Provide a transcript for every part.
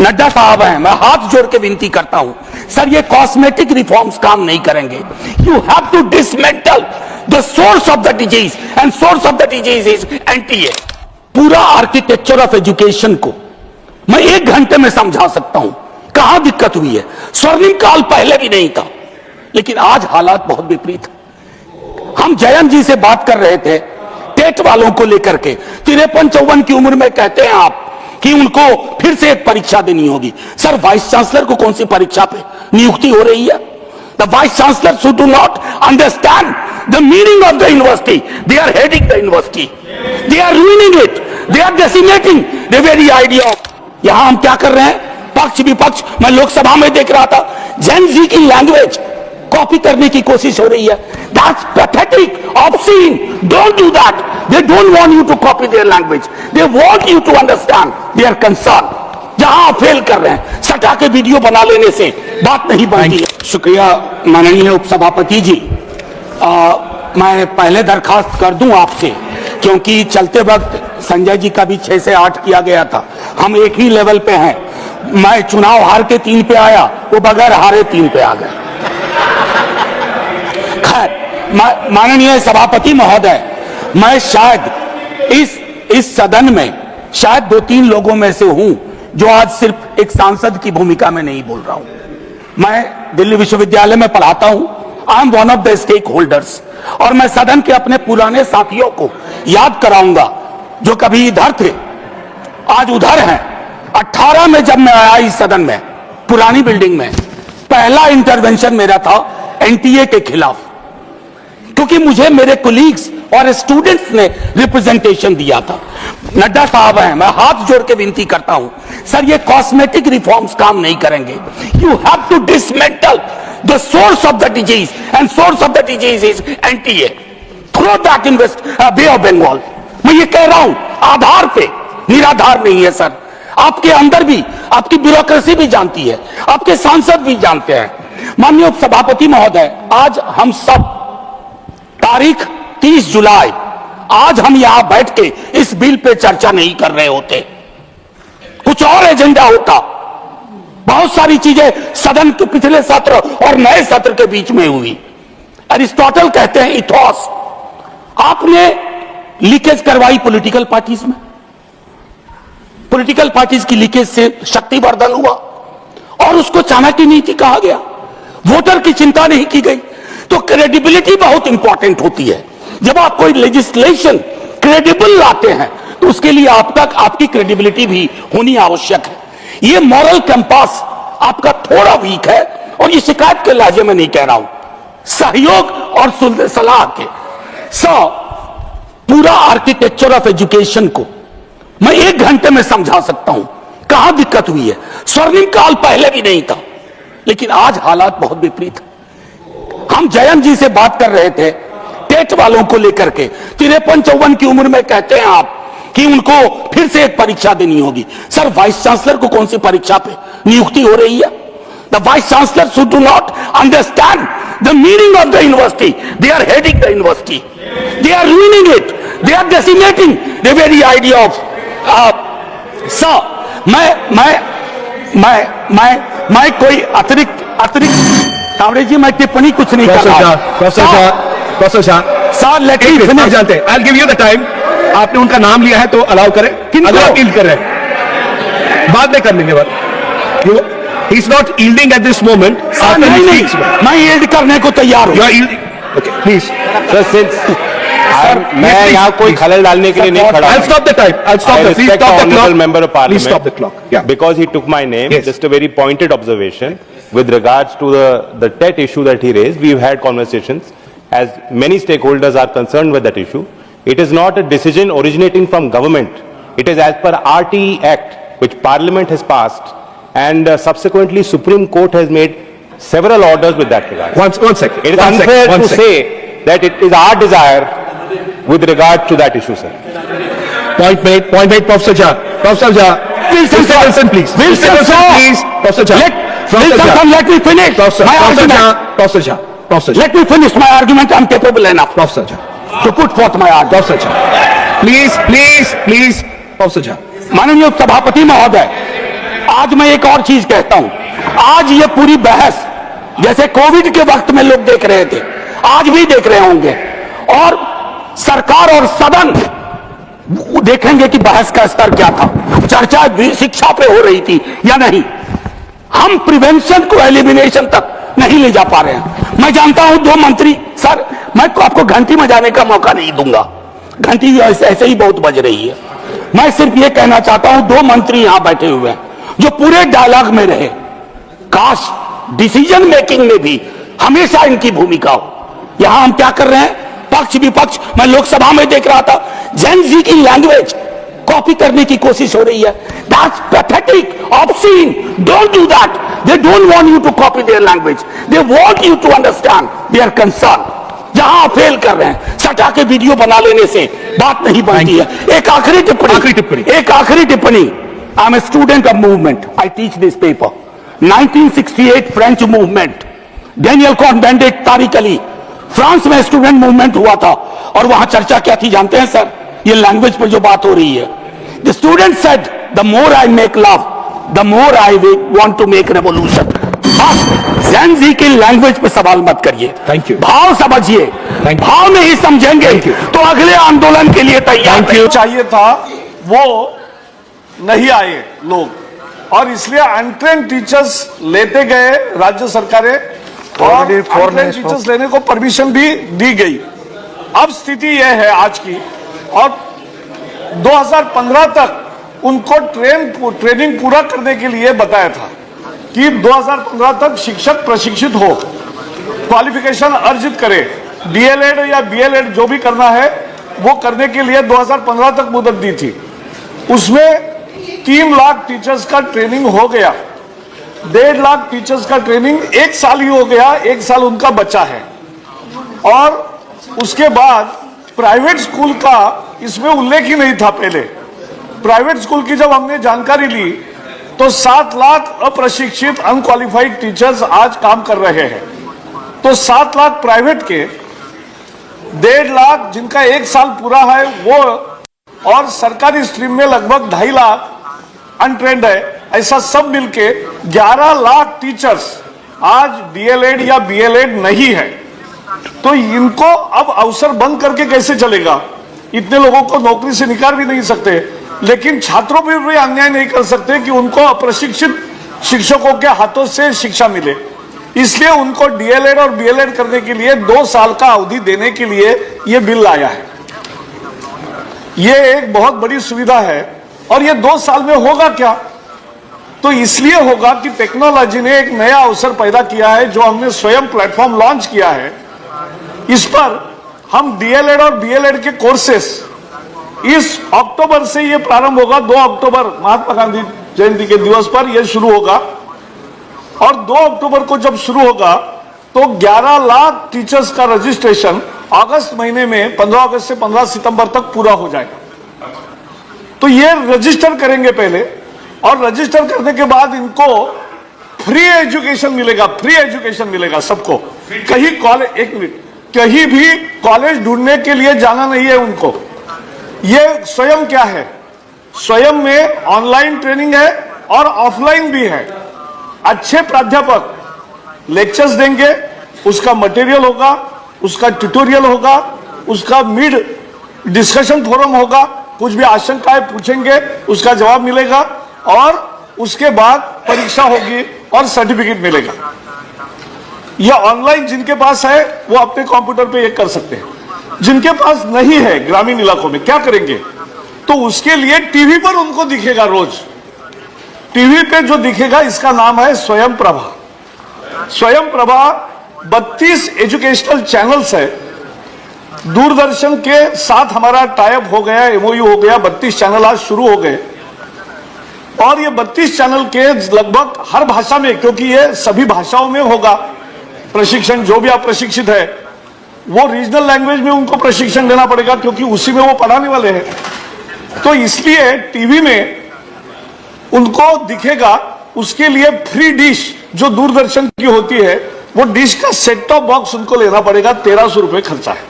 नड्डा साहब हैं, मैं हाथ जोड़ के विनती करता हूं सर, ये कॉस्मेटिक रिफॉर्म्स काम नहीं करेंगे। You have to dismantle the source of the disease and source of the disease is NTA. पूरा आर्किटेक्चर ऑफ एजुकेशन को मैं 1 घंटे में समझा सकता हूं कहां दिक्कत हुई है। स्वर्णिम काल पहले भी नहीं था, लेकिन आज हालात बहुत विपरीत है। हम जयंत जी से बात कर रहे थे टेट वालों को लेकर के, 53-54 की उम्र में कहते हैं आप कि उनको फिर से एक परीक्षा देनी होगी। सर, वाइस चांसलर को कौन सी परीक्षा पे नियुक्ति हो रही है? The vice chancellor should do not understand the meaning of the university. They are heading the university, they are ruining it, they are decimating the very idea of. यहां हम क्या कर रहे हैं? पक्ष विपक्ष, मैं लोकसभा में देख रहा था, जेन जी की लैंग्वेज कॉपी करने की कोशिश हो रही है। That's pathetic, obscene. Don't do that. They don't want you to copy their language. They want you to understand their concern. जहां आप फेल कर रहे हैं, सटा के वीडियो बना लेने से बात नहीं बनती है। शुक्रिया माननीय उपसभापति जी। मैं पहले दरखास्त कर दूं आपसे, क्योंकि चलते वक्त संजय जी का भी 6 से 8 किया गया था। हम एक ही लेवल पे हैं। मैं चुनाव हार के 3 पे आया, वो बगैर हारे 3 पे आ गए। माननीय सभापति महोदय, मैं शायद इस सदन में शायद 2-3 लोगों में से हूं जो आज सिर्फ एक सांसद की भूमिका में नहीं बोल रहा हूं। मैं दिल्ली विश्वविद्यालय में पढ़ाता हूं। I am one of the stakeholders, और मैं सदन के अपने पुराने साथियों को याद कराऊंगा जो कभी इधर थे आज उधर हैं। 18 में जब मैं आया इस सदन में, पुरानी बिल्डिंग में, पहला इंटरवेंशन मेरा था एनटीए के खिलाफ, क्योंकि मुझे मेरे कोलीग्स और स्टूडेंट्स ने रिप्रेजेंटेशन दिया था। नड्डा साहब हैं, मैं हाथ जोड़ के विनती करता हूं सर, ये कॉस्मेटिक रिफॉर्म्स काम नहीं करेंगे। You have to dismantle the source of the disease and source of the disease is NTA. Throw that in Bay of Bengal. मैं ये कह रहा हूं आधार पे, निराधार नहीं है सर। आपके अंदर भी आपकी ब्यूरोक्रेसी भी जानती है, आपके सांसद भी जानते हैं। माननीय उपसभापति महोदय, आज हम सब तारीख 30 जुलाई, आज हम यहां बैठ के इस बिल पे चर्चा नहीं कर रहे होते, कुछ और एजेंडा होता। बहुत सारी चीजें सदन के पिछले सत्र और नए सत्र के बीच में हुई। अरिस्टोटल कहते हैं इथोस। आपने लीकेज करवाई पॉलिटिकल पार्टीज में, पॉलिटिकल पार्टीज की लीकेज से शक्तिवर्धन हुआ और उसको चाणक्य नीति कहा गया। वोटर की चिंता नहीं की गई। तो क्रेडिबिलिटी बहुत इंपॉर्टेंट होती है। जब आप कोई लेजिस्लेशन क्रेडिबल लाते हैं तो उसके लिए आप तक आपकी क्रेडिबिलिटी भी होनी आवश्यक है। ये मॉरल कंपास आपका थोड़ा वीक है, और ये शिकायत के लहजे में नहीं कह रहा हूं, सहयोग और सलाह के। पूरा आर्किटेक्चर ऑफ एजुकेशन को मैं 1 घंटे में समझा सकता हूं कहां दिक्कत हुई है। स्वर्णिम काल पहले भी नहीं था, लेकिन आज हालात बहुत विपरीत है। हम जयंत जी से बात कर रहे थे टेट वालों को लेकर के, 53-54 की उम्र में कहते हैं आप कि उनको फिर से एक परीक्षा देनी होगी। सर, वाइस चांसलर को कौन सी परीक्षा पे नियुक्ति हो रही है? The vice chancellor should do not understand the meaning of the university. They are heading the university, they are ruining it, they are decimating the very idea of. मैं कोई अतिरिक्त तावड़े जी, मैं टिप्पणी कुछ नहीं कर रहा। Professor Shah, let me finish. जानते हैं, I'll give you the time। आपने उनका नाम लिया है तो अलाउ करें। अगर आप यील्ड कर रहे हैं बाद में कर लेंगे बात। He is not yielding at this moment। नहीं, मैं यील्ड करने को तैयार हूं। Okay, please। सर, मैं यहाँ कोई खलल डालने के लिए नहीं खड़ा। I'll stop the time। I'll stop the clock। Honorable member of Parliament। Please stop the clock। Yeah। Because he took my name। Yes। Just a very pointed observation with regards to the TET issue that he raised. We've had conversations as many stakeholders are concerned with that issue. It is not a decision originating from government. It is as per RTE Act, which Parliament has passed, and subsequently Supreme Court has made several orders with that regard. One second. It is unfair to say that it is our desire with regard to that issue, sir. Point made, Professor Jha. Professor Jha, Wilson, please. Wilson, please. Professor Jha. Let me finish my argument. Professor Jha. Let me finish my argument. I'm capable enough. Professor Jha. To put forth my argument. Professor Jha. Please. Professor Jha. माननीय सभापति महोदय, आज मैं एक और चीज कहता हूं, आज ये पूरी बहस जैसे कोविड के वक्त में लोग देख रहे थे, आज भी देख रहे होंगे, और सरकार और सदन देखेंगे कि बहस का स्तर क्या था, चर्चा शिक्षा पे हो रही थी या नहीं। हम प्रिवेंशन को एलिमिनेशन तक नहीं ले जा पा रहे हैं। मैं जानता हूं 2 मंत्री, सर मैं आपको घंटी बजाने का मौका नहीं दूंगा, घंटी ऐसे ही बहुत बज रही है। मैं सिर्फ ये कहना चाहता हूं 2 मंत्री यहां बैठे हुए हैं जो पूरे डायलॉग में रहे, काश डिसीजन मेकिंग में भी हमेशा इनकी भूमिका हो। यहां हम क्या कर रहे हैं, पक्ष विपक्ष, मैं लोकसभा में देख रहा था जेन जी की लैंग्वेज कॉपी करने की कोशिश हो रही है। That's pathetic, obscene, don't do that. They don't want you to copy their language, they want you to understand their concern. जहां आप फेल कर रहे हैं, सटा के वीडियो बना लेने से बात नहीं बनती है। एक आखिरी टिप्पणी, I am a student of movement, I teach this paper. 1968 French movement, Daniel Cohn-Bendit, Tariq Ali, France में स्टूडेंट मूवमेंट हुआ था, और वहां चर्चा क्या थी जानते हैं सर? ये लैंग्वेज पर जो बात हो रही है, the student said the more I make love the more I want to make revolution. Gen Z की लैंग्वेज पे सवाल मत करिए, थैंक यू, भाव समझिए, भाव नहीं समझेंगे तो अगले आंदोलन के लिए तैयार चाहिए था, वो नहीं आए लोग, और इसलिए अनट्रेन्ड टीचर्स लेते गए राज्य सरकारें, और अनट्रेन्ड टीचर्स लेने को परमिशन भी दी गई। अब स्थिति यह है आज की, और 2015 तक उनको ट्रेनिंग पूरा करने के लिए बताया था कि 2015 तक शिक्षक प्रशिक्षित हो, क्वालिफिकेशन अर्जित करे, डीएलएड या बीएलएड जो भी करना है वो करने के लिए 2015 तक मुदत दी थी। उसमें 3 लाख टीचर्स का ट्रेनिंग हो गया, 1.5 लाख टीचर्स का ट्रेनिंग 1 साल ही हो गया, 1 साल उनका बचा है। और उसके बाद प्राइवेट स्कूल का इसमें उल्लेख ही नहीं था। पहले प्राइवेट स्कूल की जब हमने जानकारी ली तो 7 लाख अप्रशिक्षित अनक्वालिफाइड टीचर्स आज काम कर रहे हैं। तो 7 लाख प्राइवेट के, 1.5 लाख जिनका 1 साल पूरा है वो, और सरकारी स्ट्रीम में लगभग 2.5 लाख अनट्रेंड है, ऐसा सब मिलके 11 लाख टीचर्स आज डीएलएड या बीएलएड नहीं है। तो इनको अब अवसर बंद करके कैसे चलेगा? इतने लोगों को नौकरी से निकाल भी नहीं सकते, लेकिन छात्रों पर भी अन्याय नहीं कर सकते कि उनको अप्रशिक्षित शिक्षकों के हाथों से शिक्षा मिले। इसलिए उनको डीएलएड और बीएलएड करने के लिए 2 साल का अवधि देने के लिए यह बिल आया है। यह एक बहुत बड़ी सुविधा है, और यह 2 साल में होगा क्या? तो इसलिए होगा कि टेक्नोलॉजी ने एक नया अवसर पैदा किया है, जो हमने स्वयं प्लेटफॉर्म लॉन्च किया है। इस पर हम डीएलएड और बीएलएड के कोर्सेस इस अक्टूबर से ये प्रारंभ होगा। 2 अक्टूबर महात्मा गांधी जयंती के दिवस पर यह शुरू होगा, और 2 अक्टूबर को जब शुरू होगा तो 11 लाख टीचर्स का रजिस्ट्रेशन अगस्त महीने में 15 अगस्त से 15 सितंबर तक पूरा हो जाएगा। तो ये रजिस्टर करेंगे पहले, और रजिस्टर करने के बाद इनको फ्री एजुकेशन मिलेगा, फ्री एजुकेशन मिलेगा सबको। कहीं कॉलेज, एक मिनट, कहीं भी कॉलेज ढूंढने के लिए जाना नहीं है उनको। ये स्वयं क्या है, स्वयं में ऑनलाइन ट्रेनिंग है और ऑफलाइन भी है। अच्छे प्राध्यापक लेक्चर्स देंगे, उसका मटेरियल होगा, उसका ट्यूटोरियल होगा, उसका मिड डिस्कशन फोरम होगा, कुछ भी आशंकाएं पूछेंगे उसका जवाब मिलेगा, और उसके बाद परीक्षा होगी और सर्टिफिकेट मिलेगा। यह ऑनलाइन जिनके पास है वो अपने कंप्यूटर पे ये कर सकते हैं। जिनके पास नहीं है ग्रामीण इलाकों में क्या करेंगे? तो उसके लिए टीवी पर उनको दिखेगा, रोज टीवी पे जो दिखेगा इसका नाम है स्वयं प्रभा। स्वयं प्रभा 32 एजुकेशनल चैनल्स है। दूरदर्शन के साथ हमारा टाइप हो गया, एमओयू हो गया, 32 चैनल आज शुरू हो गए, और ये 32 चैनल के लगभग हर भाषा में, क्योंकि ये सभी भाषाओं में होगा प्रशिक्षण। जो भी आप प्रशिक्षित है वो रीजनल लैंग्वेज में उनको प्रशिक्षण देना पड़ेगा, क्योंकि उसी में वो पढ़ाने वाले हैं। तो इसलिए टीवी में उनको दिखेगा। उसके लिए फ्री डिश जो दूरदर्शन की होती है, वो डिश का सेट टॉप बॉक्स उनको लेना पड़ेगा। 1300 रुपए खर्चा है,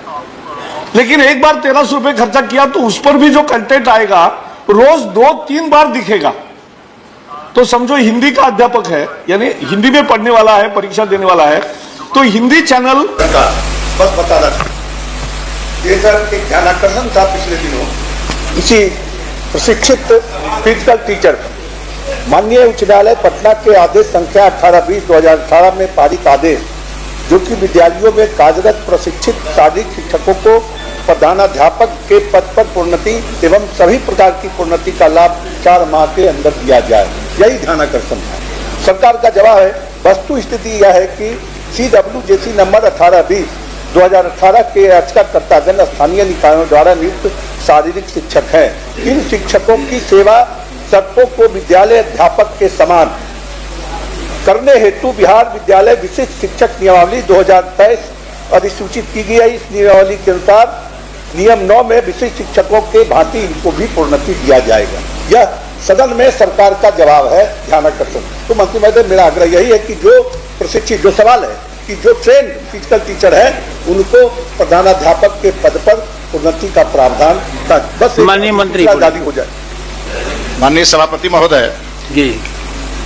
लेकिन एक बार 1300 रुपए खर्चा किया तो उस पर भी जो कंटेंट आएगा रोज 2-3 बार दिखेगा। तो समझो हिंदी का अध्यापक है, यानी हिंदी में पढ़ने वाला है, परीक्षा देने वाला है, तो हिंदी चैनल बस बता रहा ये सर एक ध्यानाकर्षण था पिछले दिनों इसी प्रशिक्षित फिजिकल टीचर माननीय उच्च न्यायालय पटना के आदेश संख्या 18/20/2018 में पारित आदेश जो कि विद्यालयों में कार्यरत प्रशिक्षित शारीरिक शिक्षकों को प्रधानाध्यापक के पद पर प्रोन्नति एवं सभी प्रकार की प्रोन्नति का लाभ 4 माह के अंदर दिया जाए, यही ध्यानाकर्षण है। सरकार का जवाब है, वस्तु स्थिति यह है कि CWJC नंबर 18/20/2018 के याचिकाकर्तागण स्थानीय निकायों द्वारा नियुक्त शारीरिक शिक्षक हैं। इन शिक्षकों की सेवा शर्तों को विद्यालय अध्यापक के समान करने हेतु बिहार विद्यालय विशिष्ट शिक्षक नियमावली 2023 अधिसूचित की गई है। इस नियमावली के अनुसार नियम 9 में विशिष्ट शिक्षकों के भांति इनको भी प्रोन्नति दिया जाएगा। यह सदन में सरकार का जवाब है ध्यानाकर्षण। तो मंत्री महोदय, मेरा आग्रह यही है कि जो प्रशिक्षित, जो सवाल है कि जो ट्रेंड फिजिकल टीचर है उनको प्रधानाध्यापक के पद पर प्रोन्नति का प्रावधान बस माननीय मंत्री आजादी हो जाए। माननीय सभापति महोदय, जी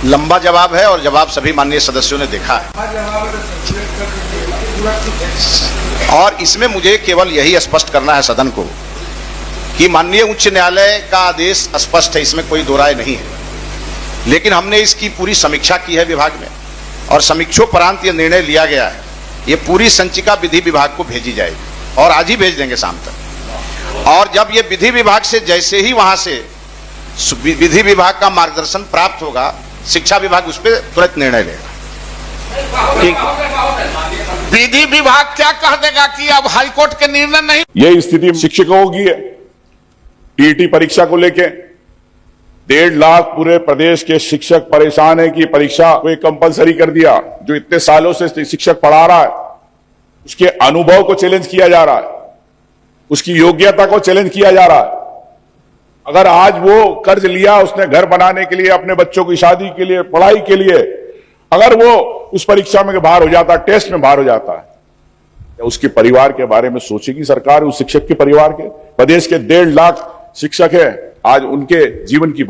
लंबा जवाब है और जवाब सभी माननीय सदस्यों ने देखा है और इसमें मुझे केवल यही स्पष्ट करना है सदन को कि माननीय उच्च न्यायालय का आदेश स्पष्ट है, इसमें कोई दो राय नहीं है, लेकिन हमने इसकी पूरी समीक्षा की है विभाग में और समीक्षोपरांत ये निर्णय लिया गया है। ये पूरी संचिका विधि विभाग को भेजी जाएगी और आज ही भेज देंगे शाम तक। और जब ये विधि विभाग से जैसे ही वहां से विधि विभाग का मार्गदर्शन प्राप्त होगा, शिक्षा विभाग उस पर तुरंत निर्णय लेगा। ठीक। विधि विभाग क्या कह देगा कि अब हाईकोर्ट के निर्णय नहीं। यही स्थिति शिक्षकों की है। टीईटी परीक्षा को लेके 1.5 लाख पूरे प्रदेश के शिक्षक परेशान है कि परीक्षा को कंपलसरी कर दिया। जो इतने सालों से शिक्षक पढ़ा रहा है उसके अनुभव को चैलेंज किया जा रहा है, उसकी योग्यता को चैलेंज किया जा रहा है। अगर आज वो कर्ज लिया उसने घर बनाने के लिए, अपने बच्चों की शादी के लिए, पढ़ाई के लिए, अगर वो उस परीक्षा में बाहर हो जाता, टेस्ट में बाहर हो जाता है, या उसके परिवार के बारे में सोचेगी सरकार? उस शिक्षक के परिवार के, प्रदेश के 1.5 लाख शिक्षक है, आज उनके जीवन की